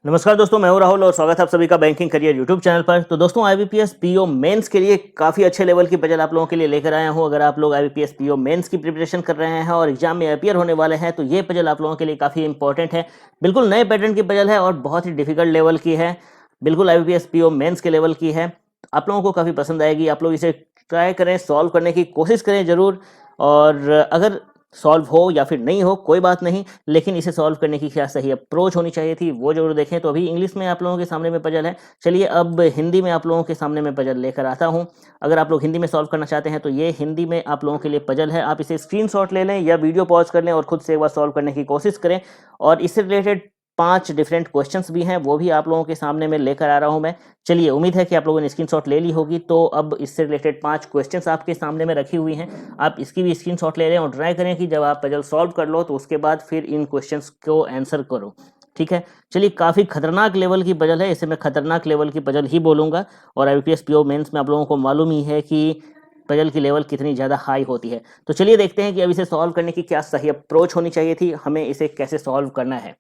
नमस्कार दोस्तों, मैं हूं राहुल और स्वागत है आप सभी का बैंकिंग करियर यूट्यूब चैनल पर। तो दोस्तों आईबीपीएस पीओ मेंस के लिए काफ़ी अच्छे लेवल की पजल आप लोगों के लिए लेकर आया हूं। अगर आप लोग आईबीपीएस पीओ मेंस की प्रिपरेशन कर रहे हैं और एग्जाम में अपीयर होने वाले हैं तो ये पजल आप लोगों के लिए काफ़ी इंपॉर्टेंट है। बिल्कुल नए पैटर्न की पजल है और बहुत ही डिफिकल्ट लेवल की है। बिल्कुल आईबीपीएस पीओ मेंस के लेवल की है। आप लोगों को काफ़ी पसंद आएगी। आप लोग इसे ट्राई करें, सॉल्व करने की कोशिश करें ज़रूर। और अगर सॉल्व हो या फिर नहीं हो कोई बात नहीं, लेकिन इसे सॉल्व करने की क्या सही अप्रोच होनी चाहिए थी वो जरूर देखें। तो अभी इंग्लिश में आप लोगों के सामने में पजल है, चलिए अब हिंदी में आप लोगों के सामने में पजल लेकर आता हूं। अगर आप लोग हिंदी में सॉल्व करना चाहते हैं तो ये हिंदी में आप लोगों के लिए पजल है। आप इसे स्क्रीनशॉट ले लें या वीडियो पॉज कर लें और खुद से एक बार सॉल्व करने की कोशिश करें। और इससे रिलेटेड 5 डिफरेंट क्वेश्चंस भी हैं, वो भी आप लोगों के सामने में लेकर आ रहा हूं मैं। चलिए, उम्मीद है कि आप लोगों ने स्क्रीनशॉट ले ली होगी। तो अब इससे रिलेटेड 5 क्वेश्चंस आपके सामने में रखी हुई हैं। आप इसकी भी स्क्रीनशॉट ले लें और ट्राई करें कि जब आप पजल सॉल्व कर लो तो उसके बाद फिर इन क्वेश्चंस को आंसर करो। ठीक है, चलिए, काफ़ी खतरनाक लेवल की पजल है, इसे मैं खतरनाक लेवल की पजल ही बोलूँगा। और आईबीपीएस पीओ मेंस में आप लोगों को मालूम ही है कि पजल की लेवल कितनी ज़्यादा हाई होती है। तो चलिए देखते हैं कि अब इसे सॉल्व करने की क्या सही अप्रोच होनी चाहिए थी, हमें इसे कैसे सॉल्व करना है।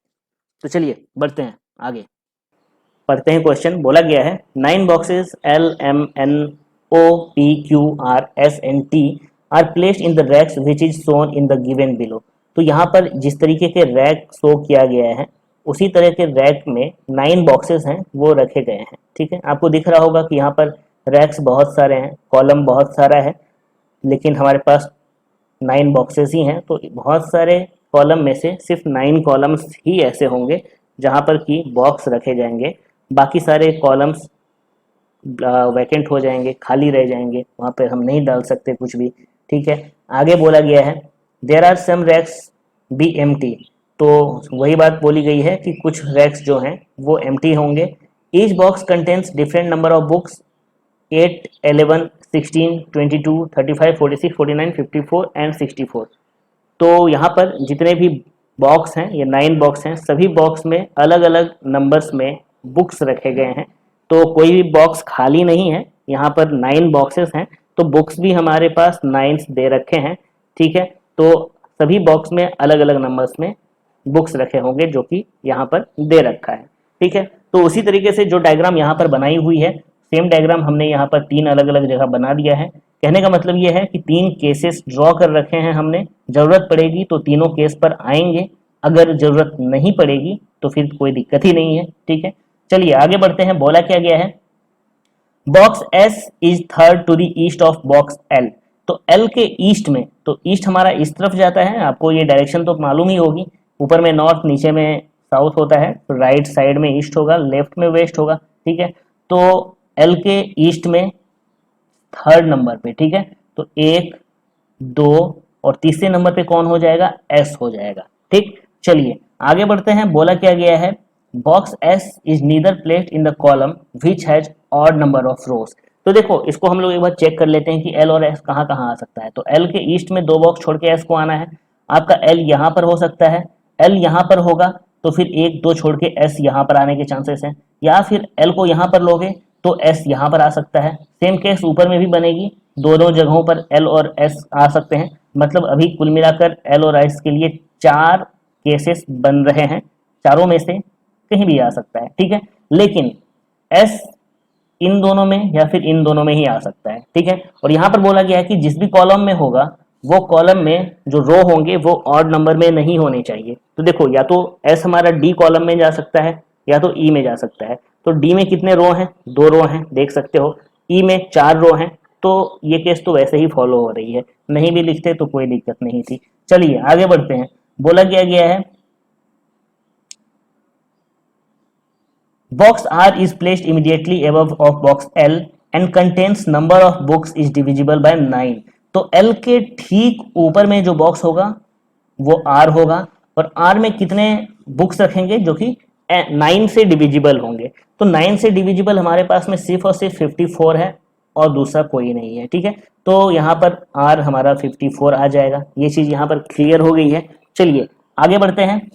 तो चलिए बढ़ते हैं आगे, पढ़ते हैं। क्वेश्चन बोला गया है 9 boxes LMNOPQRSNT are placed in the racks which is shown in the given below. तो यहाँ पर जिस तरीके के रैक शो किया गया है उसी तरह के रैक में 9 बॉक्सेस हैं वो रखे गए हैं। ठीक है, आपको दिख रहा होगा कि यहाँ पर रैक्स बहुत सारे हैं, कॉलम बहुत सारा है, लेकिन हमारे पास 9 बॉक्सेस ही हैं। तो बहुत सारे कॉलम में से सिर्फ 9 कॉलम्स ही ऐसे होंगे जहाँ पर कि बॉक्स रखे जाएंगे। बाकी सारे कॉलम्स वैकेंट हो जाएंगे, खाली रह जाएंगे, वहाँ पर हम नहीं डाल सकते कुछ भी। ठीक है, आगे बोला गया है there are some racks be empty. तो वही बात बोली गई है कि कुछ रैक्स जो हैं वो एम्प्टी होंगे। Each box contains different number of books 8, 11, 16, 22, 35, 46, 49, 54 and 64। तो यहाँ पर जितने भी बॉक्स हैं, ये 9 बॉक्स हैं, सभी बॉक्स में अलग अलग नंबर्स में बुक्स रखे गए हैं। तो कोई भी बॉक्स खाली नहीं है, यहाँ पर 9 बॉक्सेस हैं, तो बुक्स भी हमारे पास 9 दे रखे हैं। ठीक है, तो सभी बॉक्स में अलग अलग नंबर्स में बुक्स रखे होंगे जो कि यहाँ पर दे रखा है। ठीक है, तो उसी तरीके से जो डायग्राम यहाँ पर बनाई हुई है सेम डायग्राम हमने यहाँ पर 3 अलग अलग जगह बना दिया है। कहने का मतलब ये है कि 3 केसेस ड्रॉ कर रखे हैं हमने, जरूरत पड़ेगी तो तीनों केस पर आएंगे, अगर जरूरत नहीं पड़ेगी तो फिर कोई दिक्कत ही नहीं है। ठीक है, चलिए आगे बढ़ते हैं। बोला क्या गया है box S is third to the east of box L. तो एल के ईस्ट में, तो ईस्ट हमारा इस तरफ जाता है, आपको ये डायरेक्शन तो मालूम ही होगी, ऊपर में नॉर्थ नीचे में साउथ होता है, तो राइट साइड में ईस्ट होगा, लेफ्ट में वेस्ट होगा। ठीक है, तो एल के ईस्ट में थर्ड नंबर पे, ठीक है, तो 1, 2 और तीसरे नंबर पे कौन हो जाएगा, एस हो जाएगा। ठीक, चलिए आगे बढ़ते हैं। बोला क्या गया है box S is neither placed in the column which has odd number of रोज। तो देखो इसको हम लोग एक बार चेक कर लेते हैं कि एल और एस कहाँ कहाँ आ सकता है। तो एल के ईस्ट में 2 बॉक्स छोड़ के एस को आना है। आपका एल यहाँ पर हो सकता है, एल यहाँ पर होगा तो फिर 1, 2 छोड़ के एस यहाँ पर आने के चांसेस हैं, या फिर एल को यहाँ पर लोगे तो एस यहाँ पर आ सकता है। सेम केस ऊपर में भी बनेगी, दोनों जगहों पर एल और एस आ सकते हैं। मतलब अभी कुल मिलाकर एल और एस के लिए 4 केसेस बन रहे हैं, चारों में से कहीं भी आ सकता है। ठीक है, लेकिन एस इन दोनों में या फिर इन दोनों में ही आ सकता है। ठीक है, और यहाँ पर बोला गया है कि जिस भी कॉलम में होगा वो कॉलम में जो रो होंगे वो ऑड नंबर में नहीं होने चाहिए। तो देखो या तो एस हमारा डी कॉलम में जा सकता है या तो ई में जा सकता है। तो डी में कितने रो हैं, 2 रो हैं, देख सकते हो। ई में 4 रो हैं, तो ये केस तो वैसे ही फॉलो हो रही है, नहीं भी लिखते तो कोई दिक्कत नहीं थी। चलिए आगे बढ़ते हैं। बोला गया है Box R is placed immediately above of box L and contains number of books is divisible by 9। तो L के ठीक ऊपर में जो बॉक्स होगा वो R होगा, और R में कितने बुक्स रखेंगे जो कि 9 से डिविजिबल होंगे। तो 9 से डिविजिबल हमारे पास में सिर्फ और सिर्फ 54 है और दूसरा कोई नहीं है। ठीक है, तो यहाँ पर R हमारा 54 आ जाएगा, ये चीज यहाँ पर क्लियर हो गई है। चलिए आगे बढ़ते हैं।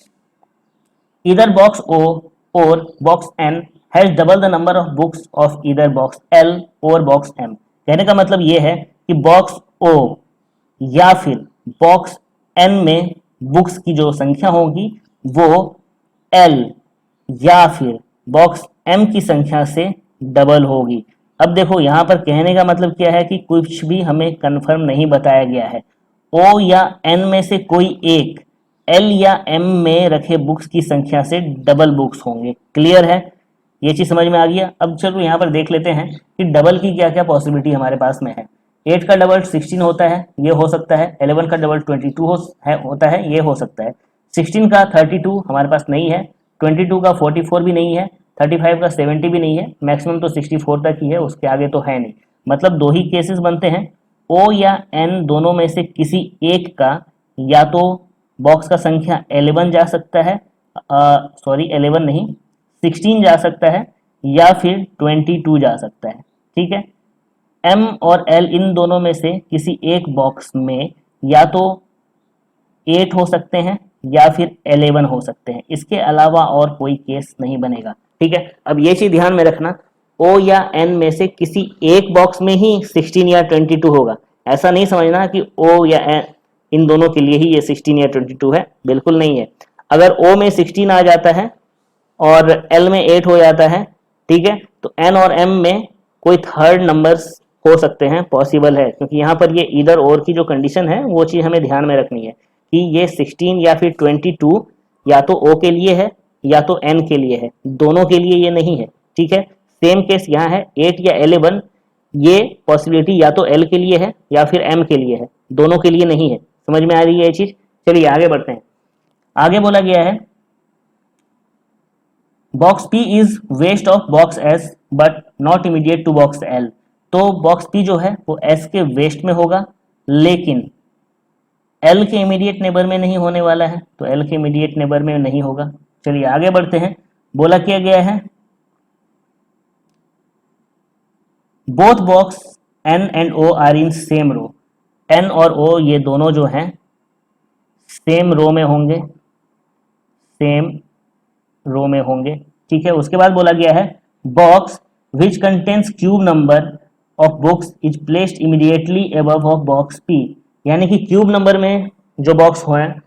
Either box O or box N has double the number of books of either box L or box M। कहने का मतलब ये है कि बॉक्स O या फिर बॉक्स N में बुक्स की जो संख्या होगी वो L या फिर बॉक्स एम की संख्या से डबल होगी। अब देखो यहाँ पर कहने का मतलब क्या है कि कुछ भी हमें कंफर्म नहीं बताया गया है। ओ या एन में से कोई एक एल या एम में रखे बुक्स की संख्या से डबल बुक्स होंगे। क्लियर है, ये चीज समझ में आ गया। अब चलो यहाँ पर देख लेते हैं कि डबल की क्या क्या पॉसिबिलिटी हमारे पास में है। 8 का डबल 16 होता है, ये हो सकता है। 11 का डबल 22 होता है, ये हो सकता है। 16 का 32 हमारे पास नहीं है। 22 का 44 भी नहीं है। 35 का 70 भी नहीं है। मैक्सिमम तो 64 तक ही है, उसके आगे तो है नहीं। मतलब दो ही केसेस बनते हैं, ओ या एन दोनों में से किसी एक का या तो बॉक्स का संख्या 11 जा सकता है, सॉरी 11 नहीं 16 जा सकता है, या फिर 22 जा सकता है। ठीक है, एम और एल इन दोनों में से किसी एक बॉक्स में या तो 8 हो सकते हैं या फिर 11 हो सकते हैं, इसके अलावा और कोई केस नहीं बनेगा। ठीक है, अब ये चीज ध्यान में रखना, ओ या एन में से किसी एक बॉक्स में ही 16 या 22 होगा। ऐसा नहीं समझना कि ओ या एन इन दोनों के लिए ही ये 16 या 22 है, बिल्कुल नहीं है। अगर ओ में 16 आ जाता है और एल में 8 हो जाता है, ठीक है, तो एन और एम में कोई थर्ड नंबर्स हो सकते हैं, पॉसिबल है, क्योंकि यहाँ पर ये इधर और की जो कंडीशन है वो चीज हमें ध्यान में रखनी है कि ये 16 या फिर 22 या तो ओ के लिए है या तो एन के लिए है, दोनों के लिए ये नहीं है। ठीक है, सेम केस यहाँ है, 8 या 11 ये पॉसिबिलिटी या तो एल के लिए है या फिर एम के लिए है, दोनों के लिए नहीं है। समझ में आ रही है ये चीज? चलिए आगे बढ़ते हैं। आगे बोला गया है box P is west of box S but not immediate to box L। तो बॉक्स P जो है वो S के वेस्ट में होगा, लेकिन L के इमीडिएट नेबर में नहीं होने वाला है, तो L के इमीडिएट नेबर में नहीं होगा। चलिए आगे बढ़ते हैं। बोला क्या गया है, both box N and O are in same row. N और O ये दोनों जो हैं सेम रो में होंगे, सेम रो में होंगे। ठीक है, उसके बाद बोला गया है box which contains cube number of books is placed immediately above of box P. यानी कि क्यूब नंबर में जो बॉक्स हैं,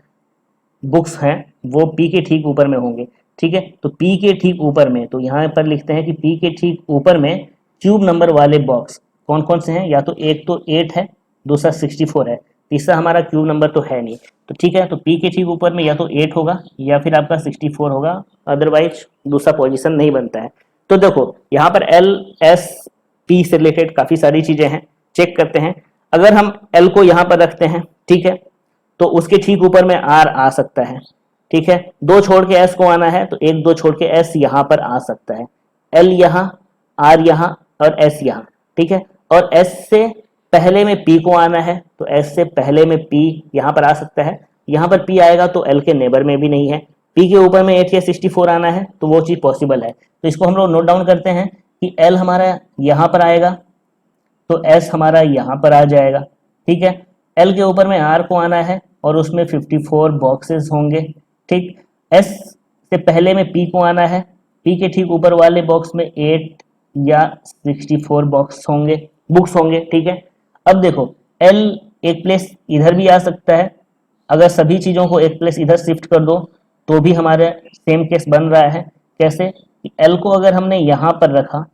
बुक्स हैं, वो पी के ठीक ऊपर में होंगे। ठीक है, तो पी के ठीक ऊपर में, तो यहाँ पर लिखते हैं कि पी के ठीक ऊपर में क्यूब नंबर वाले बॉक्स कौन कौन से हैं। या तो एक तो 8 है, दूसरा 64 है, तीसरा हमारा क्यूब नंबर तो है नहीं। तो ठीक है, तो पी के ठीक ऊपर में या तो 8 होगा या फिर आपका 64 होगा, अदरवाइज दूसरा पोजीशन नहीं बनता है। तो देखो यहाँ पर एल एस पी से रिलेटेड काफी सारी चीजें हैं, चेक करते हैं। अगर हम एल को यहाँ पर रखते हैं, ठीक है, तो उसके ठीक ऊपर में आर आ सकता है। ठीक है, दो छोड़ के एस को आना है तो एक दो छोड़ के एस यहां पर आ सकता है, एल यहां, आर यहां और एस यहां। ठीक है, और एस से पहले में पी को आना है तो एस से पहले में पी यहां पर आ सकता है। यहां पर पी आएगा तो एल के नेबर में भी नहीं है। पी के ऊपर में 8 या 64 आना है तो वो चीज पॉसिबल है। तो इसको हम लोग नोट डाउन करते हैं कि एल हमारा यहां पर आएगा तो एस हमारा यहां पर आ जाएगा। ठीक है, एल के ऊपर में आर को आना है और उसमें 54 बॉक्सेस होंगे। ठीक, एस से पहले में पी को आना है, पी के ठीक ऊपर वाले बॉक्स में 8 या 64 बॉक्स होंगे, बुक्स होंगे। ठीक है, अब देखो एल एक प्लेस इधर भी आ सकता है, अगर सभी चीजों को एक प्लेस इधर शिफ्ट कर दो तो भी हमारे सेम केस बन रहा है। कैसे, एल को अगर हमने यहाँ पर रखा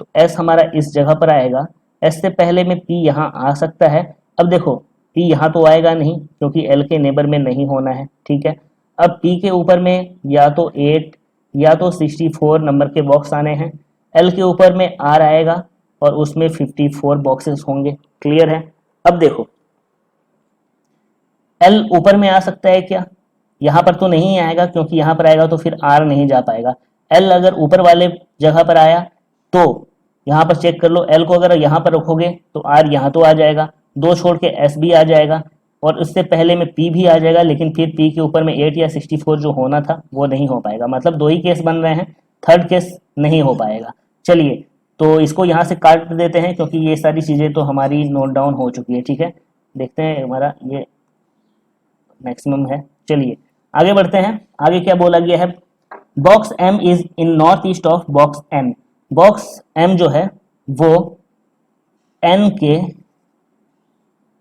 तो एस हमारा इस जगह पर आएगा, एस से पहले में पी यहाँ आ सकता है। अब देखो पी यहाँ तो आएगा नहीं क्योंकि एल के नेबर में नहीं होना है। ठीक है, अब पी के ऊपर में या तो 8 या तो 64 नंबर के बॉक्स आने हैं, एल के ऊपर में आर आएगा और उसमें 54 बॉक्सेस होंगे। क्लियर है? अब देखो एल ऊपर में आ सकता है क्या, यहाँ पर तो नहीं आएगा क्योंकि यहाँ पर आएगा तो फिर आर नहीं जा पाएगा। एल अगर ऊपर वाले जगह पर आया तो यहाँ पर चेक कर लो, एल को अगर यहाँ पर रखोगे तो आर यहाँ तो आ जाएगा, दो छोड़ के एस भी आ जाएगा और उससे पहले में पी भी आ जाएगा, लेकिन फिर पी के ऊपर में 8 या 64 जो होना था वो नहीं हो पाएगा। मतलब दो ही केस बन रहे हैं, थर्ड केस नहीं हो पाएगा। चलिए तो इसको यहाँ से काट देते हैं क्योंकि ये सारी चीजें तो हमारी नोट डाउन हो चुकी है। ठीक है, देखते हैं हमारा ये मैक्सिमम है। चलिए आगे बढ़ते हैं। आगे क्या बोला गया है, box M is in north east of box N. Box M जो है वो एन के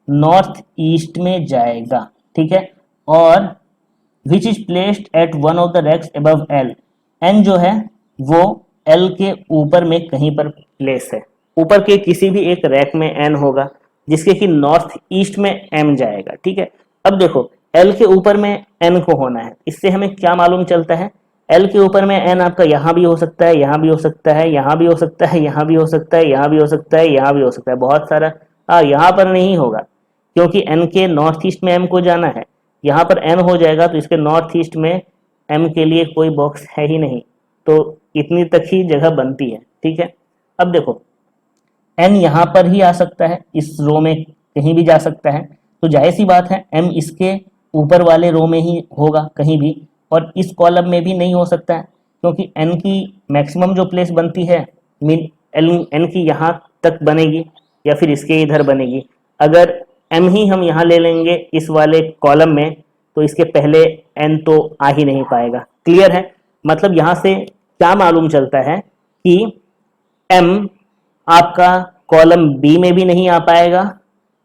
नॉर्थ ईस्ट में जाएगा। ठीक है, और which is placed at one of the racks above L. N जो है वो एल के ऊपर में कहीं पर प्लेस है, ऊपर के किसी भी एक रैक में एन होगा जिसके कि नॉर्थ ईस्ट में एम जाएगा, ठीक है। अब देखो एल के ऊपर में एन को होना है, इससे हमें क्या मालूम चलता है, एल के ऊपर में एन आपका यहाँ भी हो सकता है, यहाँ भी हो सकता है, यहाँ भी हो सकता है, यहाँ भी हो सकता है, यहाँ भी हो सकता है, यहाँ भी हो सकता है, बहुत सारा। यहाँ पर नहीं होगा क्योंकि एन के नॉर्थ ईस्ट में एम को जाना है, यहाँ पर एन हो जाएगा तो इसके नॉर्थ ईस्ट में एम के लिए कोई बॉक्स है ही नहीं, तो इतनी तक ही जगह बनती है, ठीक है। अब देखो एन यहाँ पर ही आ सकता है, इस रो में कहीं भी जा सकता है, तो जाहिर सी बात है एम इसके ऊपर वाले रो में ही होगा कहीं भी, और इस कॉलम में भी नहीं हो सकता है क्योंकि एन की मैक्सिमम जो प्लेस बनती है मीन एन की यहाँ तक बनेगी या फिर इसके इधर बनेगी। अगर एम ही हम यहाँ ले लेंगे इस वाले कॉलम में तो इसके पहले एन तो आ ही नहीं पाएगा। क्लियर है, मतलब यहाँ से क्या मालूम चलता है कि एम आपका कॉलम बी में भी नहीं आ पाएगा,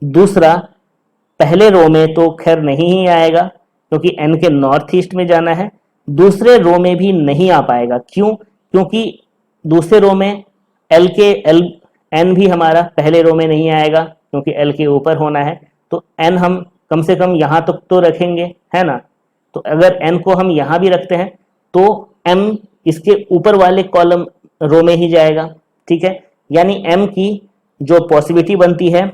दूसरा पहले रो में तो खैर नहीं ही आएगा क्योंकि एन के नॉर्थ ईस्ट में जाना है, दूसरे रो में भी नहीं आ पाएगा। क्यों? क्योंकि दूसरे रो में एल एन भी हमारा पहले रो में नहीं आएगा क्योंकि एल के ऊपर होना है, तो एन हम कम से कम यहाँ तक तो रखेंगे, है ना। तो अगर एन को हम यहाँ भी रखते हैं तो एम इसके ऊपर वाले कॉलम रो में ही जाएगा, ठीक है। यानी एम की जो पॉसिबिलिटी बनती है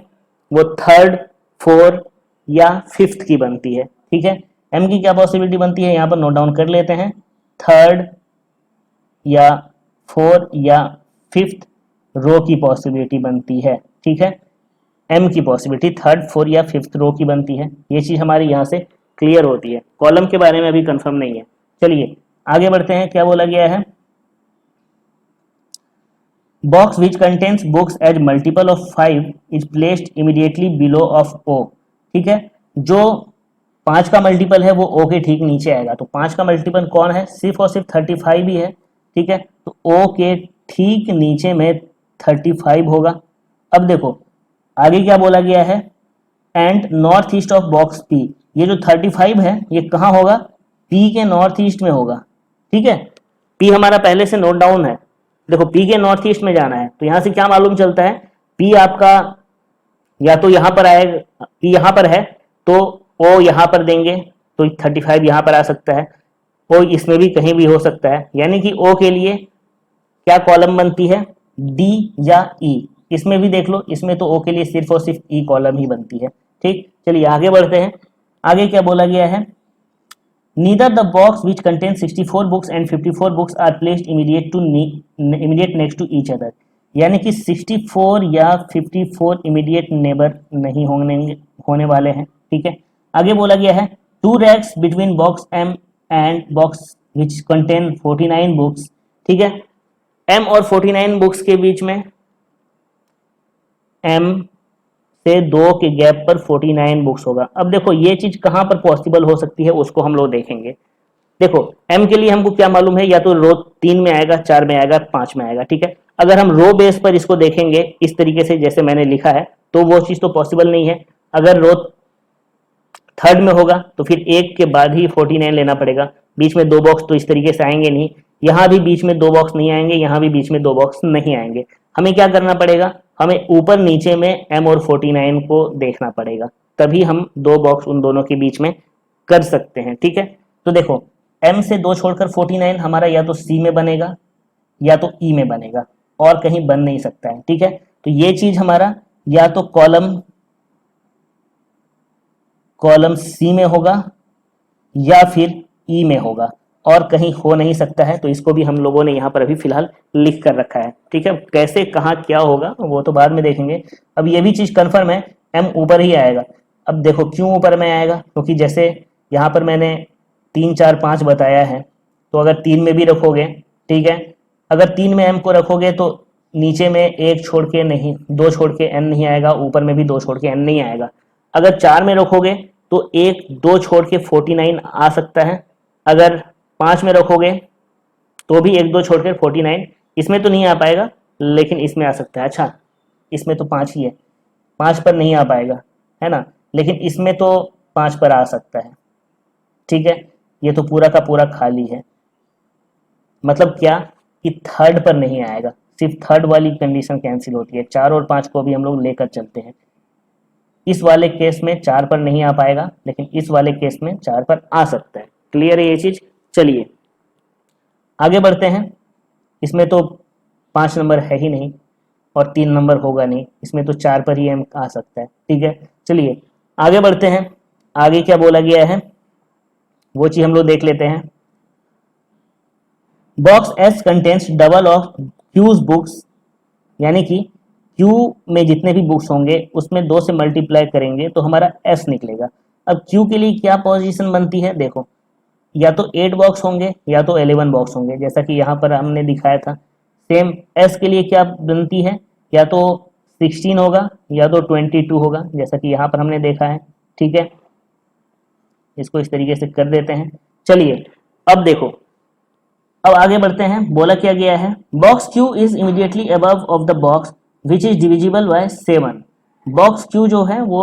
वो थर्ड, फोर्थ या फिफ्थ की बनती है, ठीक है। एम की क्या पॉसिबिलिटी बनती है यहाँ पर नोट डाउन कर लेते हैं, थर्ड या फोर्थ या फिफ्थ रो की पॉसिबिलिटी बनती है, ठीक है। एम की पॉसिबिलिटी थर्ड, फोर्थ या फिफ्थ रो की बनती है, ये चीज हमारी यहाँ से क्लियर होती है। कॉलम के बारे में अभी कंफर्म नहीं है, चलिए आगे बढ़ते हैं। क्या बोला गया है, box which contains books as multiple of 5 is placed immediately below of O, ठीक है। जो 5 का मल्टीपल है वो ओ के ठीक नीचे आएगा, तो 5 का मल्टीपल कौन है, सिर्फ और सिर्फ 35 ही है, ठीक है। तो ओ के ठीक नीचे में 35 होगा। अब देखो आगे क्या बोला गया है, and north east of box P, ये जो 35 है ये कहाँ होगा, पी के नॉर्थ ईस्ट में होगा, ठीक है। पी हमारा पहले से नोट डाउन है, देखो पी के नॉर्थ ईस्ट में जाना है, तो यहां से क्या मालूम चलता है, पी आपका या तो यहां पर आएगा, पी यहां पर है तो ओ यहां पर देंगे तो 35 यहां पर आ सकता है, ओ इसमें भी कहीं भी हो सकता है, यानी कि ओ के लिए क्या कॉलम बनती है, डी या ई, इसमें भी देख लो, इसमें तो ओ के लिए सिर्फ और सिर्फ ई कॉलम ही बनती है, ठीक। चलिए आगे बढ़ते हैं। आगे क्या बोला गया है, neither the box which contains 64 books and 54 books are placed immediate next to each other, यानी कि 64 या 54 इमीडिएट नेबर नहीं होने वाले हैं, ठीक है। आगे बोला गया है, 2 racks between box M and box which contain 49 books, ठीक है। M और 49 बुक्स के बीच में M से 2 के गैप पर 49 बुक्स होगा। अब देखो ये चीज कहां पर पॉसिबल हो सकती है उसको हम लोग देखेंगे। देखो M के लिए हमको क्या मालूम है, या तो रो 3 में आएगा, 4 में आएगा, 5 में आएगा, ठीक है। अगर हम रो बेस पर इसको देखेंगे इस तरीके से जैसे मैंने लिखा है तो वो चीज तो पॉसिबल नहीं है। अगर रो थर्ड में होगा तो फिर एक के बाद ही 49 लेना पड़ेगा, बीच में 2 बॉक्स तो इस तरीके से आएंगे नहीं, यहाँ भी बीच में 2 बॉक्स नहीं आएंगे, यहाँ भी बीच में 2 बॉक्स नहीं आएंगे। हमें क्या करना पड़ेगा, हमें ऊपर नीचे में M और 49 को देखना पड़ेगा, तभी हम 2 बॉक्स उन दोनों के बीच में कर सकते हैं, ठीक है। तो देखो M से 2 छोड़कर 49 हमारा या तो C में बनेगा या तो E में बनेगा, और कहीं बन नहीं सकता है, ठीक है। तो ये चीज हमारा या तो कॉलम C में होगा या फिर E में होगा, और कहीं हो नहीं सकता है, तो इसको भी हम लोगों ने यहाँ पर अभी फिलहाल लिख कर रखा है, ठीक है। कैसे कहाँ क्या होगा वो तो बाद में देखेंगे। अब ये भी चीज कंफर्म है M ऊपर ही आएगा। अब देखो क्यों ऊपर में आएगा, क्योंकि जैसे यहाँ पर मैंने 3 4 5 बताया है, तो अगर 3 में भी रखोगे, ठीक है, अगर 3 में M को रखोगे तो नीचे में 1 छोड़ के नहीं, 2 छोड़ के N नहीं आएगा, ऊपर में भी 2 छोड़ के N नहीं आएगा। अगर 4 में रखोगे तो 1 2 छोड़ के 49 आ सकता है, अगर 5 में रखोगे तो भी 1 2 छोड़ कर 49, इसमें तो नहीं आ पाएगा लेकिन इसमें आ सकता है। अच्छा इसमें तो 5 ही है, 5 पर नहीं आ पाएगा, है ना, लेकिन इसमें तो 5 पर आ सकता है, ठीक है। ये तो पूरा का पूरा खाली है, मतलब क्या कि थर्ड पर नहीं आएगा, सिर्फ थर्ड वाली कंडीशन कैंसिल होती है। 4 और 5 को भी हम लोग लेकर चलते हैं। इस वाले केस में 4 पर नहीं आ पाएगा, लेकिन इस वाले केस में 4 पर आ सकता है। क्लियर है ये चीज? चलिए आगे बढ़ते हैं। इसमें तो 5 नंबर है ही नहीं और 3 नंबर होगा नहीं, इसमें तो 4 पर ही एम आ सकता है। ठीक है, चलिए आगे बढ़ते हैं। आगे क्या बोला गया है वो चीज हम लोग देख लेते हैं। Box S contains double of Q's books, यानी कि क्यू में जितने भी बुक्स होंगे उसमें 2 से मल्टीप्लाई करेंगे तो हमारा एस निकलेगा। अब क्यू के लिए क्या पोजीशन बनती है, देखो या तो 8 बॉक्स होंगे या तो 11 बॉक्स होंगे, जैसा कि यहाँ पर हमने दिखाया था। सेम एस के लिए क्या बनती है, या तो 16 होगा या तो 22 होगा, जैसा कि यहाँ पर हमने देखा है। ठीक है, इसको इस तरीके से कर देते हैं। चलिए अब देखो, अब आगे बढ़ते हैं। बोला क्या गया है, box Q is immediately above of the box which is divisible by 7। Box Q जो है वो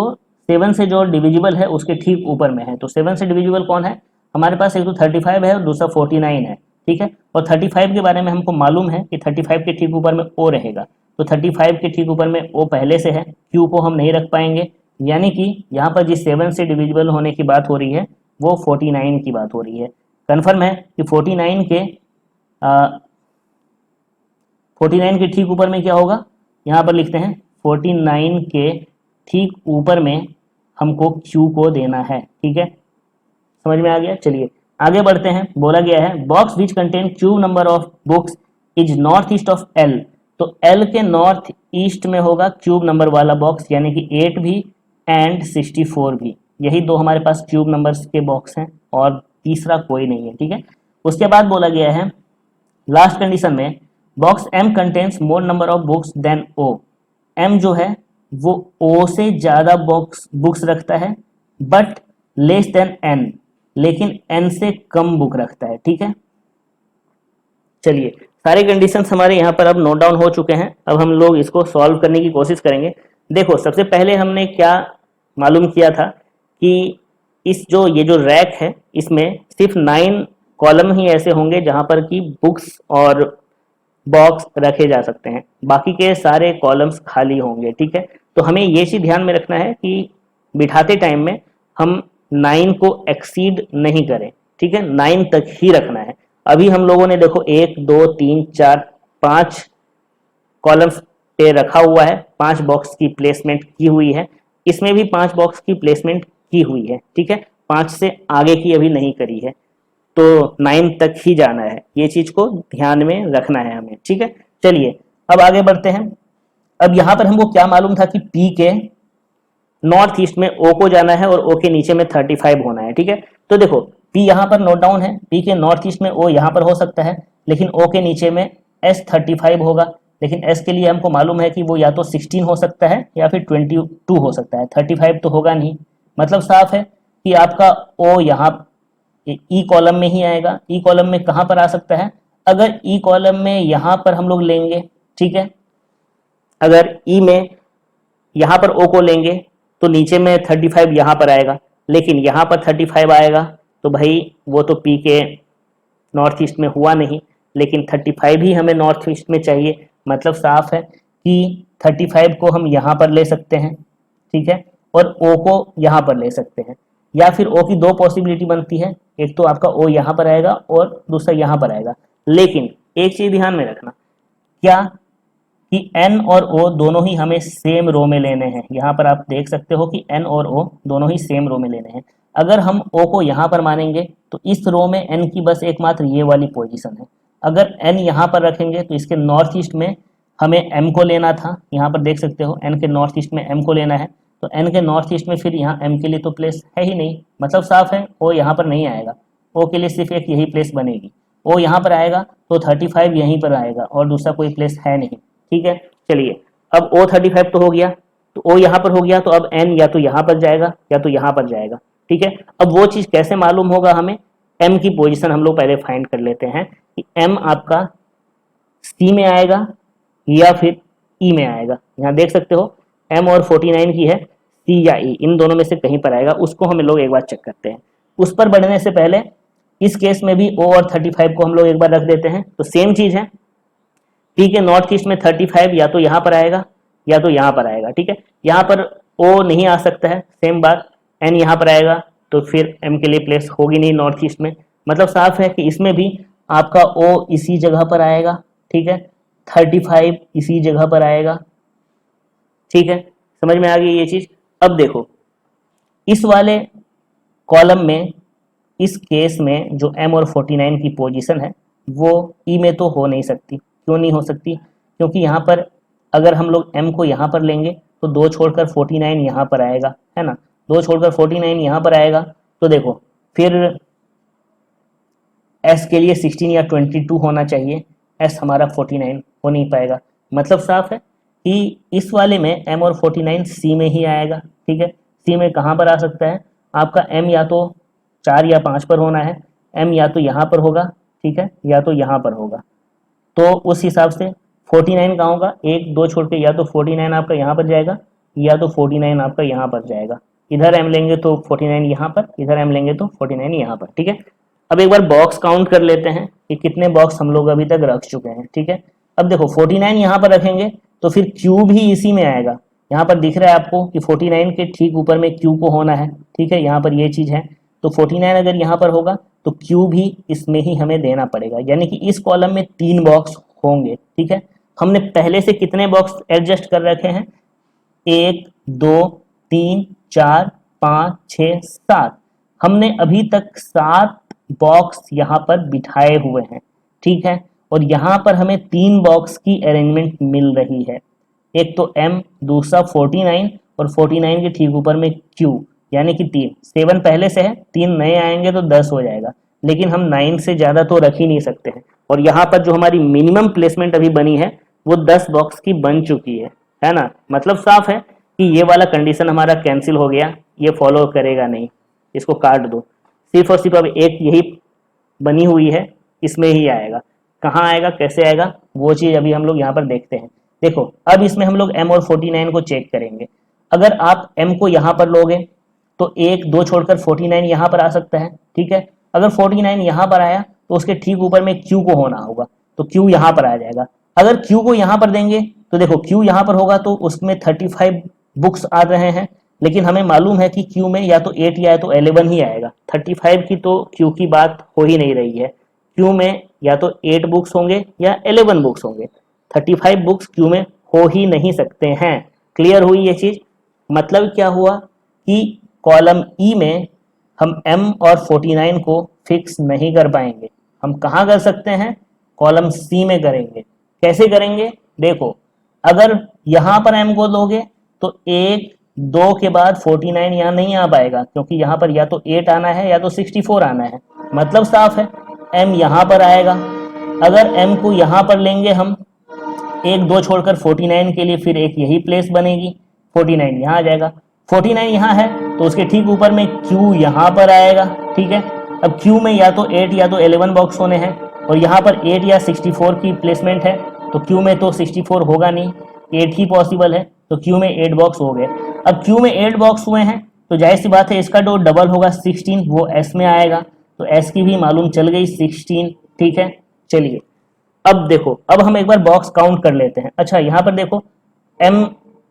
7 से जो डिविजिबल है उसके ठीक ऊपर में है। तो 7 से डिविजिबल कौन है हमारे पास, एक तो 35 है और दूसरा 49 है। ठीक है, और 35 के बारे में हमको मालूम है कि 35 के ठीक ऊपर में ओ रहेगा। तो 35 के ठीक ऊपर में ओ पहले से है, क्यू को हम नहीं रख पाएंगे। यानी कि यहाँ पर जिस 7 से डिविजिबल होने की बात हो रही है वो 49 की बात हो रही है। कन्फर्म है कि 49 के 49 के ठीक ऊपर में क्या होगा, यहाँ पर लिखते हैं 49 के ठीक ऊपर में हमको क्यू को देना है। ठीक है, समझ में आ गया। चलिए आगे बढ़ते हैं। बोला गया है box which contain cube number of books is north east of L. तो एल के नॉर्थ ईस्ट में होगा क्यूब नंबर वाला बॉक्स, यानी कि 8 भी एंड 64 भी। यही दो हमारे पास क्यूब नंबर्स के बॉक्स हैं और तीसरा कोई नहीं है। ठीक है, उसके बाद बोला गया है लास्ट कंडीशन में box M contains more number of books than O. M जो है वो ओ से ज्यादा बुक्स रखता है बट लेस देन एन, लेकिन एन से कम बुक रखता है। ठीक है, चलिए सारे कंडीशंस हमारे यहाँ पर अब नोट डाउन हो चुके हैं। अब हम लोग इसको सॉल्व करने की कोशिश करेंगे। देखो सबसे पहले हमने क्या मालूम किया था कि ये जो रैक है इसमें सिर्फ 9 कॉलम ही ऐसे होंगे जहां पर कि बुक्स और बॉक्स रखे जा सकते हैं, बाकी के सारे कॉलम्स खाली होंगे। ठीक है, तो हमें ये चीज ध्यान में रखना है कि बिठाते टाइम में हम 9 को एक्सीड नहीं करें। ठीक है, 9 तक ही रखना है। अभी हम लोगों ने देखो 1 2 3 4 5 कॉलम्स पे रखा हुआ है, 5 बॉक्स की प्लेसमेंट की हुई है। इसमें भी 5 बॉक्स की प्लेसमेंट की हुई है। ठीक है, 5 से आगे की अभी नहीं करी है, तो 9 तक ही जाना है। ये चीज को ध्यान में रखना है हमें। ठीक है, चलिए अब आगे बढ़ते हैं। अब यहां पर हमको क्या मालूम था कि पी के नॉर्थ ईस्ट में ओ को जाना है और ओ के नीचे में 35 होना है। ठीक है, तो देखो पी यहाँ पर नोट डाउन है, पी के नॉर्थ ईस्ट में ओ यहाँ पर हो सकता है, लेकिन ओ के नीचे में एस 35 होगा। लेकिन एस के लिए हमको मालूम है कि वो या तो 16 हो सकता है या फिर 22 हो सकता है, 35 तो होगा नहीं। मतलब साफ है कि आपका ओ यहाँ ई कॉलम में ही आएगा। ई कॉलम में कहां पर आ सकता है, अगर ई कॉलम में यहां पर हम लोग लेंगे। ठीक है, अगर ई में यहां पर ओ को लेंगे तो नीचे में 35 यहां पर आएगा, लेकिन यहां पर 35 आएगा तो भाई वो तो पी के नॉर्थ ईस्ट में हुआ नहीं, लेकिन 35 ही हमें नॉर्थ ईस्ट में चाहिए। मतलब साफ है कि 35 को हम यहां पर ले सकते हैं। ठीक है, और ओ को यहां पर ले सकते हैं, या फिर ओ की 2 पॉसिबिलिटी बनती है, एक तो आपका ओ यहां पर आएगा और दूसरा यहां पर आएगा। लेकिन एक चीज ध्यान में रखना, क्या कि एन और ओ दोनों ही हमें सेम रो में लेने हैं। यहाँ पर आप देख सकते हो कि एन और ओ दोनों ही सेम रो में लेने हैं। अगर हम ओ को यहाँ पर मानेंगे तो इस रो में एन की बस एकमात्र ये वाली पोजीशन है। अगर एन यहाँ पर रखेंगे तो इसके नॉर्थ ईस्ट में हमें एम को लेना था। यहाँ पर देख सकते हो एन के नॉर्थ ईस्ट में एम को लेना है, तो एन के नॉर्थ ईस्ट में फिर यहाँ एम के लिए तो प्लेस है ही नहीं। मतलब साफ है ओ यहाँ पर नहीं आएगा, ओ के लिए सिर्फ एक यही प्लेस बनेगी। ओ यहाँ पर आएगा तो 35 यहीं पर आएगा और दूसरा कोई प्लेस है नहीं। ठीक है, चलिए अब ओ 35 तो हो गया, तो ओ यहाँ पर हो गया, तो अब एन या तो यहाँ पर जाएगा या तो यहाँ पर जाएगा। ठीक है, अब वो चीज कैसे मालूम होगा हमें, एम की पोजीशन हम लोग पहले फाइंड कर लेते हैं कि एम आपका सी में आएगा या फिर ई में आएगा। यहाँ देख सकते हो एम और 49 की है, सी या ई इन दोनों में से कहीं पर आएगा। उसको हम लोग एक बार चेक करते हैं। उस पर बढ़ने से पहले इस केस में भी O और 35 को हम लोग एक बार रख देते हैं, तो सेम चीज है। P के नॉर्थ ईस्ट में 35 या तो यहाँ पर आएगा या तो यहाँ पर आएगा, ठीक है। यहाँ पर O नहीं आ सकता है, सेम बात, N यहाँ पर आएगा तो फिर M के लिए प्लेस होगी नहीं नॉर्थ ईस्ट में। मतलब साफ है कि इसमें भी आपका O इसी जगह पर आएगा, ठीक है, 35 इसी जगह पर आएगा, ठीक है, समझ में आ गई ये चीज। अब देखो इस वाले कॉलम में, इस केस में जो M और 49 की पोजीशन है वो E में तो हो नहीं सकती। क्यों नहीं हो सकती? क्योंकि यहाँ पर अगर हम लोग M को यहाँ पर लेंगे तो 2 छोड़कर 49 यहाँ पर आएगा, है ना, 2 छोड़कर 49 यहाँ पर आएगा, तो देखो फिर S के लिए 16 या 22 होना चाहिए, S हमारा 49 हो नहीं पाएगा। मतलब साफ है कि इस वाले में M और 49 C में ही आएगा, ठीक है। C में कहाँ पर आ सकता है? आपका M या तो 4 या 5 पर होना है, M या तो यहाँ पर होगा, ठीक है, या तो यहाँ पर होगा। तो उस हिसाब से 49 कहाँ होगा? 1 2 छोड़ के या तो 49 आपका यहाँ पर जाएगा या तो 49 आपका यहाँ पर जाएगा। इधर M लेंगे तो 49 यहाँ पर, इधर M लेंगे तो 49 यहाँ पर, ठीक है। अब एक बार बॉक्स काउंट कर लेते हैं कि कितने बॉक्स हम लोग अभी तक रख चुके हैं, ठीक है। अब देखो 49 यहाँ पर रखेंगे तो फिर Q भी इसी में आएगा। यहाँ पर दिख रहा है आपको कि 49 के ठीक ऊपर में Q को होना है, ठीक है, यहाँ पर ये चीज है। तो 49 अगर यहाँ पर होगा तो Q भी इसमें ही हमें देना पड़ेगा, यानी कि इस कॉलम में 3 बॉक्स होंगे, ठीक है। हमने पहले से कितने बॉक्स एडजस्ट कर रखे हैं? 1 2 3 4 5 6 7। हमने अभी तक 7 बॉक्स यहाँ पर बिठाए हुए हैं, ठीक है। और यहाँ पर हमें 3 बॉक्स की अरेंजमेंट मिल रही है, एक तो M, दूसरा 49 और 49 के ठीक ऊपर में Q, यानी कि 3। 7 पहले से है, 3 नए आएंगे तो 10 हो जाएगा, लेकिन हम 9 से ज़्यादा तो रख ही नहीं सकते हैं। और यहाँ पर जो हमारी मिनिमम प्लेसमेंट अभी बनी है वो 10 बॉक्स की बन चुकी है ना। मतलब साफ है कि ये वाला कंडीशन हमारा कैंसिल हो गया, ये फॉलो करेगा नहीं, इसको काट दो। सिर्फ और सिर्फ अब एक यही बनी हुई है, इसमें ही आएगा। कहाँ आएगा, कैसे आएगा, वो चीज़ अभी हम लोग यहाँ पर देखते हैं। देखो अब इसमें हम लोग M और 49 को चेक करेंगे। अगर आप M को यहाँ पर लोगे तो 1 2 छोड़कर 49 यहाँ पर आ सकता है, ठीक है। अगर 49 यहाँ पर आया तो उसके ठीक ऊपर में Q को होना होगा, तो Q यहाँ पर आ जाएगा। अगर Q को यहाँ पर देंगे तो देखो Q यहाँ पर होगा तो उसमें 35 बुक्स आ रहे हैं, लेकिन हमें मालूम है कि Q में या तो 8 या तो 11 ही आएगा। 35 की तो Q की बात हो ही नहीं रही है। Q में या तो 8 बुक्स होंगे या 11 बुक्स होंगे, 35 बुक्स Q में हो ही नहीं सकते हैं। क्लियर हुई ये चीज? मतलब क्या हुआ कि कॉलम E में हम M और 49 को फिक्स नहीं कर पाएंगे। हम कहाँ कर सकते हैं? कॉलम C में करेंगे। कैसे करेंगे? देखो अगर यहाँ पर M को लोगे तो 1 2 के बाद 49 यहाँ नहीं आ पाएगा, क्योंकि यहाँ पर या तो 8 आना है या तो 64 आना है। मतलब साफ है M यहाँ पर आएगा। अगर M को यहाँ पर लेंगे हम, 1 2 छोड़कर 49 के लिए फिर एक यही प्लेस बनेगी, 49 यहाँ आ जाएगा। 49 यहाँ है तो उसके ठीक ऊपर में Q यहाँ पर आएगा, ठीक है। अब Q में या तो 8 या तो 11 बॉक्स होने हैं, और यहाँ पर 8 या 64 की प्लेसमेंट है, तो Q में तो 64 होगा नहीं, 8 ही पॉसिबल है, तो Q में 8 बॉक्स हो गए। अब Q में 8 बॉक्स हुए हैं तो जाहिर सी बात है इसका जो डबल होगा 16, वो S में आएगा, तो S की भी मालूम चल गई 16, ठीक है। चलिए अब देखो, अब हम एक बार बॉक्स काउंट कर लेते हैं। अच्छा यहाँ पर देखो M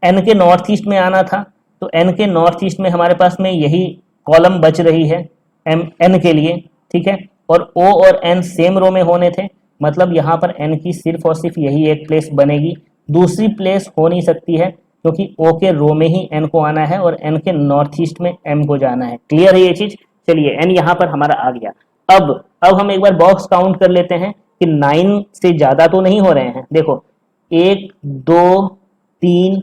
N के नॉर्थ ईस्ट में आना था, तो N के नॉर्थ ईस्ट में हमारे पास में यही कॉलम बच रही है M N के लिए, ठीक है। और O और N सेम रो में होने थे, मतलब यहाँ पर N की सिर्फ और सिर्फ यही एक प्लेस बनेगी, दूसरी प्लेस हो नहीं सकती है, क्योंकि O के रो में ही N को आना है और N के नॉर्थ ईस्ट में M को जाना है। क्लियर है ये चीज? चलिए N यहाँ पर हमारा आ गया। अब हम एक बार बॉक्स काउंट कर लेते हैं कि 9 से ज्यादा तो नहीं हो रहे हैं। देखो 1 2 3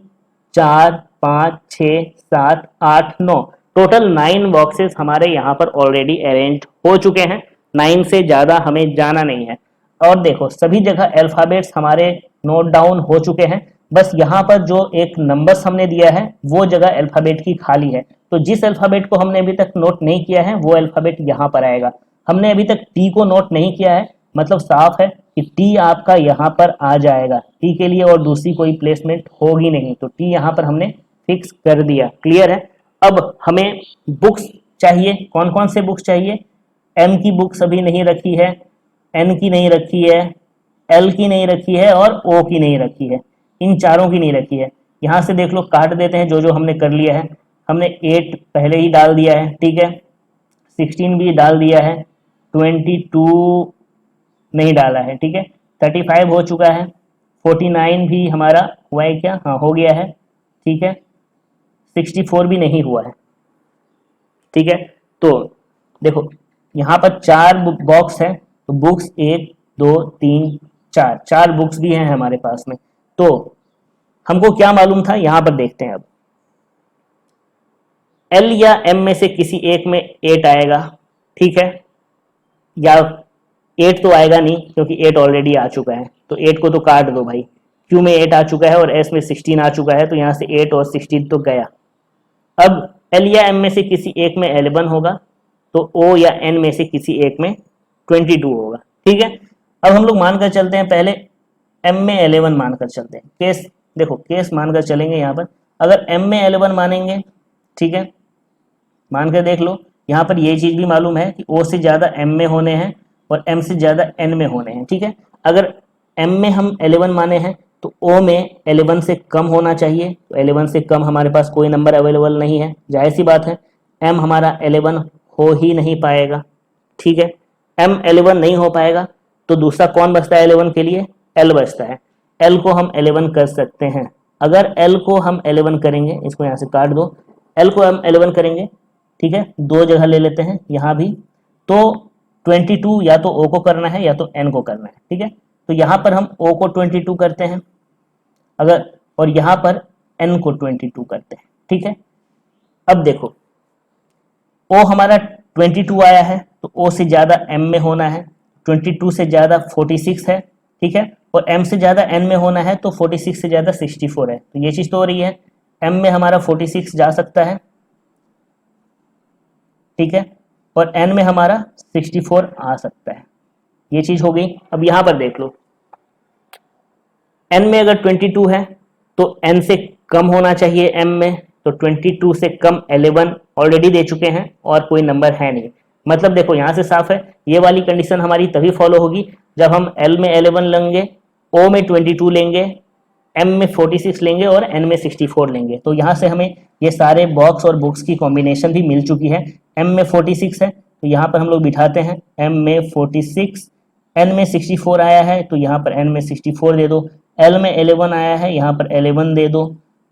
4 5 6 7 8 9, टोटल 9 बॉक्सेस हमारे यहाँ पर ऑलरेडी अरेंज हो चुके हैं। 9 से ज्यादा हमें जाना नहीं है। और देखो सभी जगह अल्फाबेट्स हमारे नोट डाउन हो चुके हैं, बस यहाँ पर जो एक नंबर्स हमने दिया है वो जगह अल्फाबेट की खाली है। तो जिस अल्फाबेट को हमने अभी तक नोट नहीं किया है वो अल्फाबेट यहाँ पर आएगा। हमने अभी तक टी को नोट नहीं किया है, मतलब साफ है कि टी आपका यहाँ पर आ जाएगा, टी के लिए और दूसरी कोई प्लेसमेंट होगी नहीं, तो टी यहाँ पर हमने फिक्स कर दिया। क्लियर है? अब हमें बुक्स चाहिए, कौन कौन से बुक्स चाहिए? एम की बुक्स अभी नहीं रखी है, एन की नहीं रखी है, एल की नहीं रखी है और ओ की नहीं रखी है, इन चारों की नहीं रखी है। यहाँ से देख लो, काट देते हैं जो जो हमने कर लिया है। हमने 8 पहले ही डाल दिया है, ठीक है, 16 भी डाल दिया है, 22 नहीं डाला है, ठीक है, 35 हो चुका है, 49 भी हमारा हुआ है क्या, हाँ हो गया है, ठीक है, 64 भी नहीं हुआ है, ठीक है। तो देखो यहाँ पर 4 बॉक्स है, तो बुक्स 1 2 3 4, 4 बुक्स भी हैं हमारे पास में। तो हमको क्या मालूम था, यहाँ पर देखते हैं अब। एल या एम में से किसी एक में 8 आएगा, ठीक है, या 8 तो आएगा नहीं क्योंकि 8 ऑलरेडी आ चुका है, तो 8 को तो काट दो भाई, क्यू में 8 आ चुका है और एस में 16 आ चुका है, तो यहाँ से 8 और 16 तो गया। अब एल या एम में से किसी एक में 11 होगा, तो ओ या एन में से किसी एक में 22 होगा, ठीक है। अब हम लोग मानकर चलते हैं, पहले एम में 11 मानकर चलते हैं, केस देखो केस मानकर चलेंगे यहाँ पर। अगर एम में 11 मानेंगे, ठीक है, मान कर देख लो, यहाँ पर ये चीज भी मालूम है कि ओ से ज्यादा एम में होने हैं और एम से ज्यादा एन में होने हैं, ठीक है। अगर एम में हम 11 माने हैं तो ओ में 11 से कम होना चाहिए, तो 11 से कम हमारे पास कोई नंबर अवेलेबल नहीं है, जाहिर सी बात है एम हमारा 11 हो ही नहीं पाएगा, ठीक है। एम 11 नहीं हो पाएगा तो दूसरा कौन बचता है 11 के लिए, एल बचता है। एल को हम 11 कर सकते हैं। अगर एल को हम 11 करेंगे, इसको यहाँ से काट दो, एल को हम 11 करेंगे, ठीक है, 2 जगह ले लेते हैं यहाँ भी, तो 22 या तो ओ को करना है या तो एन को करना है, ठीक है। तो यहाँ पर हम ओ को 22 करते हैं अगर, और यहाँ पर एन को 22 करते हैं, ठीक है। अब देखो ओ हमारा 22 आया है, तो ओ से ज्यादा एम में होना है, 22 से ज्यादा 46 है, ठीक है, और एम से ज्यादा एन में होना है, तो 46 से ज्यादा 64 है, तो ये चीज तो हो रही है। एम में हमारा 46 जा सकता है, ठीक है, और एन में हमारा 64 आ सकता है, ये चीज हो गई। अब यहां पर देख लो, एन में अगर 22 है तो एन से कम होना चाहिए एम में, तो 22 से कम 11 ऑलरेडी दे चुके हैं और कोई नंबर है नहीं। मतलब देखो यहां से साफ है, ये वाली कंडीशन हमारी तभी फॉलो होगी जब हम एल में 11 लेंगे, ओ में 22 लेंगे, एम में 46 लेंगे और एन में 64 लेंगे। तो यहाँ से हमें ये सारे बॉक्स और बुक्स की कॉम्बिनेशन भी मिल चुकी है। एम में 46 है तो यहाँ पर हम लोग बिठाते हैं एम में 46, एन में 64 आया है तो यहाँ पर एन में 64 दे दो, एल में 11 आया है यहाँ पर 11 दे दो,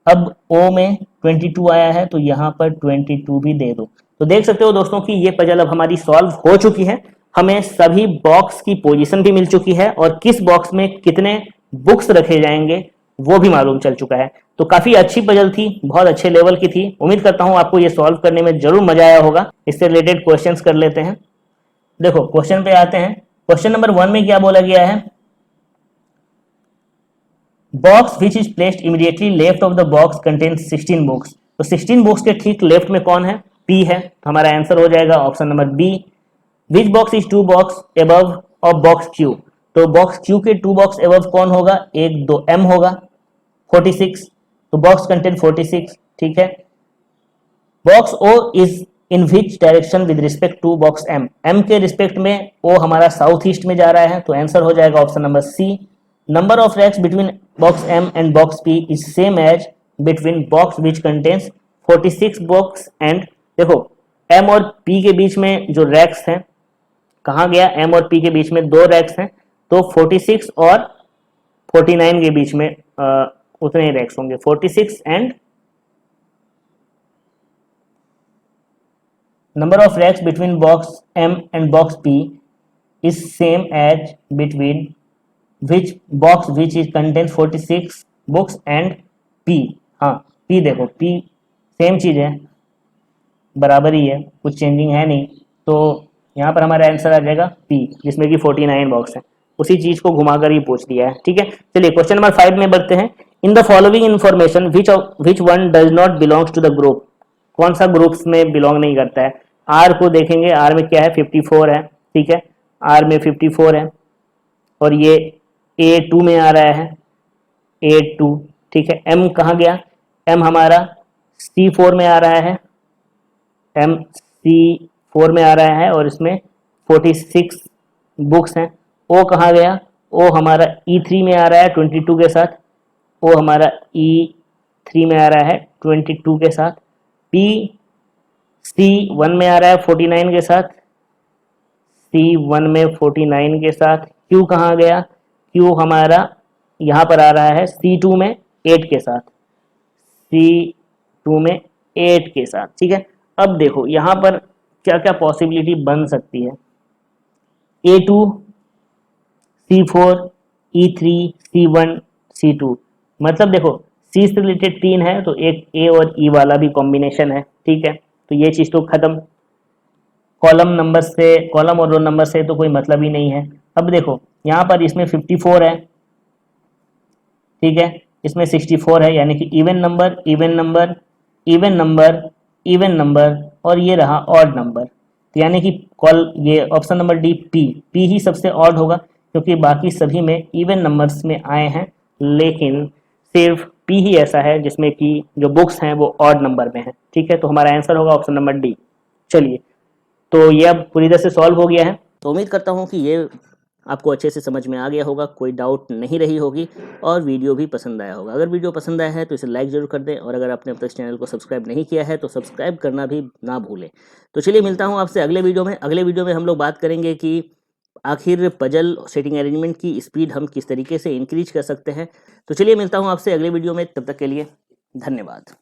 अब ओ में 22 आया है तो यहाँ पर 22 भी दे दो। तो देख सकते हो दोस्तों कि ये पजल अब हमारी सॉल्व हो चुकी है, हमें सभी बॉक्स की पोजीशन भी मिल चुकी है और किस बॉक्स में कितने बुक्स रखे जाएंगे वो भी मालूम चल चुका है। तो काफी अच्छी पजल थी, बहुत अच्छे लेवल की थी। उम्मीद करता हूं आपको ये सॉल्व करने में जरूर मजा आया होगा। इससे रिलेटेड क्वेश्चंस कर लेते हैं। देखो क्वेश्चन पे आते हैं। क्वेश्चन नंबर 1 में क्या बोला गया है, box which is placed immediately left of the box contains 16 books. तो 16 बुक्स के ठीक लेफ्ट में कौन है, पी है, तो हमारा आंसर हो जाएगा option number B. Which box is 2 box above of box Q, तो बॉक्स क्यू के 2 बॉक्स एबव कौन होगा, 1 2 एम होगा, 46, तो बॉक्स कंटेन 46, ठीक है। Box O is in which direction with respect to box M, M के रिस्पेक्ट में ओ हमारा साउथ ईस्ट में जा रहा है, तो आंसर हो जाएगा option number C. Number of racks between box M and box P is same as between box which contains 46 box and, देखो एम और पी के बीच में जो रैक्स हैं, कहाँ गया, एम और पी के बीच में 2 रैक्स हैं, तो 46 और 49 के बीच में उतने ही रैक्स होंगे, 46 and number of racks between box M and box P is same as between which box which is contains 46 books and P। हाँ P देखो P सेम चीज है, बराबर ही है, कुछ चेंजिंग है नहीं, तो यहाँ पर हमारा आंसर आ जाएगा P जिसमें कि 49 बॉक्स है। उसी चीज को घुमाकर ही पूछ लिया है, ठीक है। चलिए क्वेश्चन नंबर 5 में बढ़ते हैं। In the following information which one does not belongs to the group, कौन सा ग्रुप्स में बिलोंग नहीं करता है। आर को देखेंगे, आर में क्या है, 54 है, ठीक है, आर में 54 है और ये A2 में आ रहा है, A2, ठीक है। M कहाँ गया, M हमारा C4 में आ रहा है, M C4 में आ रहा है और इसमें 46 बुक्स हैं। ओ कहाँ गया? ओ हमारा E3 में आ रहा है 22 के साथ, ओ हमारा E3 में आ रहा है 22 के साथ, P C1 में आ रहा है 49 के साथ, C1 में 49 के साथ, Q कहाँ गया? Q हमारा यहाँ पर आ रहा है C2 में 8 के साथ, C2 में 8 के साथ, ठीक है। अब देखो यहाँ पर क्या क्या पॉसिबिलिटी बन सकती है। A2, C4, E3, C1, C2, मतलब देखो C से रिलेटेड 3 है तो एक A और E वाला भी कॉम्बिनेशन है, ठीक है। तो ये चीज़ तो खत्म। कॉलम नंबर से, कॉलम और रो नंबर से तो कोई मतलब ही नहीं है। अब देखो यहाँ पर इसमें 54 है, ठीक है, इसमें 64 है, यानी कि even number, even number, even number, even number, और ये रहा ऑड नंबर। तो यानी कि कॉल ये ऑप्शन नंबर डी पी ही सबसे ऑड होगा, क्योंकि बाकी सभी में इवन नंबर्स में आए हैं, लेकिन सिर्फ पी ही ऐसा है जिसमें कि जो बुक्स हैं वो ऑड नंबर में है, ठीक है। तो हमारा आंसर होगा ऑप्शन नंबर डी। चलिए, तो ये अब पूरी तरह से सॉल्व हो गया है। तो उम्मीद करता हूँ कि ये आपको अच्छे से समझ में आ गया होगा, कोई डाउट नहीं रही होगी, और वीडियो भी पसंद आया होगा। अगर वीडियो पसंद आया है तो इसे लाइक जरूर कर दें, और अगर आपने अब तक इस चैनल को सब्सक्राइब नहीं किया है तो सब्सक्राइब करना भी ना भूलें। तो चलिए, मिलता हूँ आपसे अगले वीडियो में। अगले वीडियो में हम लोग बात करेंगे कि आखिर पजल सेटिंग अरेंजमेंट की स्पीड हम किस तरीके से इंक्रीज कर सकते हैं। तो चलिए, मिलता हूँ आपसे अगले वीडियो में, तब तक के लिए धन्यवाद।